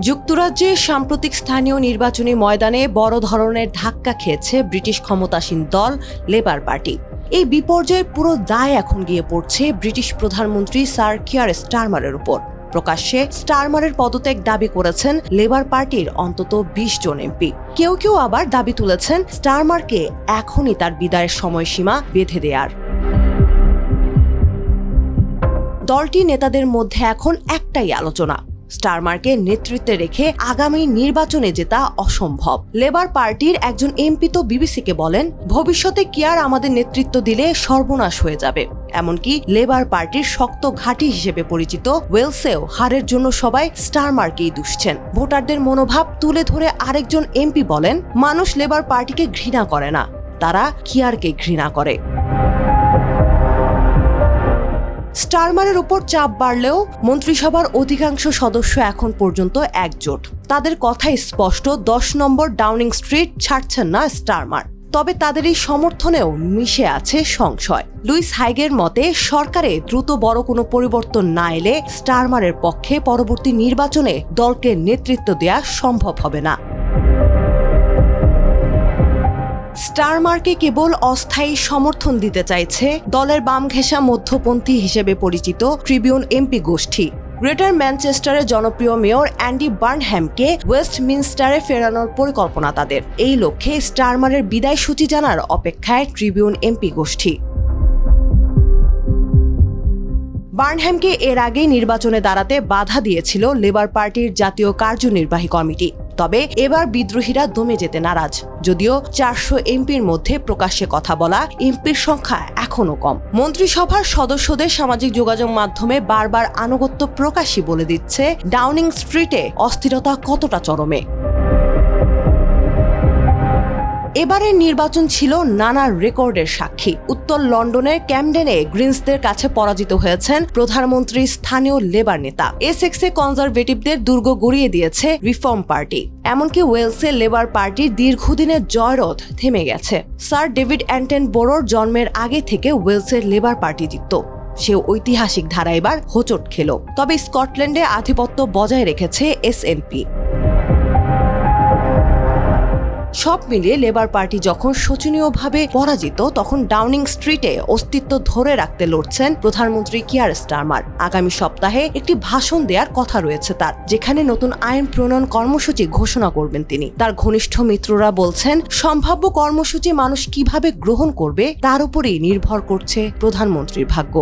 যুক্তরাজ্যে সাম্প্রতিক স্থানীয় নির্বাচনী ময়দানে বড় ধরনের ধাক্কা খেয়েছে ব্রিটিশ ক্ষমতাসীন দল লেবার পার্টি। এই বিপর্যয়ের পুরো দায় এখন গিয়ে পড়ছে ব্রিটিশ প্রধানমন্ত্রী স্যার কিয়ার স্টারমারের উপর। প্রকাশ্যে স্টারমারের পদত্যাগ দাবি করেছেন লেবার পার্টির অন্তত ২০ জন এমপি। কেউ কেউ আবার দাবি তুলেছেন স্টারমারকে এখনই তার বিদায়ের সময়সীমা বেঁধে দেয়ার। দলটির নেতাদের মধ্যে এখন একটাই আলোচনা, স্টারমারকে নেতৃত্বে রেখে আগামী নির্বাচনে জেতা অসম্ভব। লেবার পার্টির একজন এমপি তো বিবিসিকে বলেন, ভবিষ্যতে কিয়ার আমাদের নেতৃত্ব দিলে সর্বনাশ হয়ে যাবে। এমনকি লেবার পার্টির শক্ত ঘাঁটি হিসেবে পরিচিত ওয়েলসেও হারের জন্য সবাই স্টারমারকেই দুষছেন। ভোটারদের মনোভাব তুলে ধরে আরেকজন এমপি বলেন, মানুষ লেবার পার্টিকে ঘৃণা করে না, তারা কিয়ারকে ঘৃণা করে। স্টারমারের উপর চাপ বাড়লেও মন্ত্রিসভার অধিকাংশ সদস্য এখন পর্যন্ত একজোট। তাদের কথাই স্পষ্ট, ১০ নম্বর ডাউনিং স্ট্রিট ছাড়ছেন না স্টারমার। তবে তাদের এই সমর্থনেও মিশে আছে সংশয়। লুইস হাইগের মতে, সরকারে দ্রুত বড় কোনো পরিবর্তন না এলে স্টারমারের পক্ষে পরবর্তী নির্বাচনে দলকে নেতৃত্ব দেয়া সম্ভব হবে না। স্টারমারকে কেবল অস্থায়ী সমর্থন দিতে চাইছে দলের বামঘেঁষা মধ্যপন্থী হিসেবে পরিচিত ট্রিবিউন এমপি গোষ্ঠী। গ্রেটার ম্যানচেস্টারের জনপ্রিয় মেয়র অ্যান্ডি বার্নহ্যামকে ওয়েস্টমিনস্টারে ফেরানোর পরিকল্পনা তাদের। এই লক্ষ্যে স্টারমারের বিদায় সূচি জানার অপেক্ষায় ট্রিবিউন এমপি গোষ্ঠী। বার্নহ্যামকে এর আগে নির্বাচনে দাঁড়াতে বাধা দিয়েছিল লেবার পার্টির জাতীয় কার্যনির্বাহী কমিটি। তবে এবার বিদ্রোহীরা দমে যেতে নারাজ। যদিও ৪০০ এমপির মধ্যে প্রকাশ্যে কথা বলা এমপির সংখ্যা এখনো কম। মন্ত্রিসভার সদস্যদের সামাজিক যোগাযোগ মাধ্যমে বারবার আনুগত্য প্রকাশই বলে দিচ্ছে ডাউনিং স্ট্রিটে অস্থিরতা কতটা চরমে। এবারের নির্বাচন ছিল নানা রেকর্ডের সাক্ষী। উত্তর লন্ডনের ক্যামডেনে গ্রিনসদের কাছে পরাজিত হয়েছেন প্রধানমন্ত্রী স্থানীয় লেবার নেতা। এসেক্সে কনজারভেটিভদের দুর্গ গড়িয়ে দিয়েছে রিফর্ম পার্টি। এমনকি ওয়েলসে লেবার পার্টির দীর্ঘদিনের জয়রথ থেমে গেছে। স্যার ডেভিড অ্যাটনবোরোর জন্মের আগে থেকে ওয়েলসের লেবার পার্টি জিতত। সে ঐতিহাসিক ধারা এবার হোঁচট খেল। তবে স্কটল্যান্ডে আধিপত্য বজায় রেখেছে এসএনপি। সব মিলিয়ে লেবার পার্টি যখন শোচনীয়ভাবে পরাজিত, তখন ডাউনিং স্ট্রিটে অস্তিত্ব ধরে রাখতে লড়ছেন প্রধানমন্ত্রী কিয়ার স্টারমার। আগামী সপ্তাহে একটি ভাষণ দেওয়ার কথা রয়েছে তার, যেখানে নতুন আইন প্রণয়ন কর্মসূচি ঘোষণা করবেন তিনি। তার ঘনিষ্ঠ মিত্ররা বলছেন, সম্ভাব্য কর্মসূচি মানুষ কিভাবে গ্রহণ করবে তার উপরেই নির্ভর করছে প্রধানমন্ত্রীর ভাগ্য।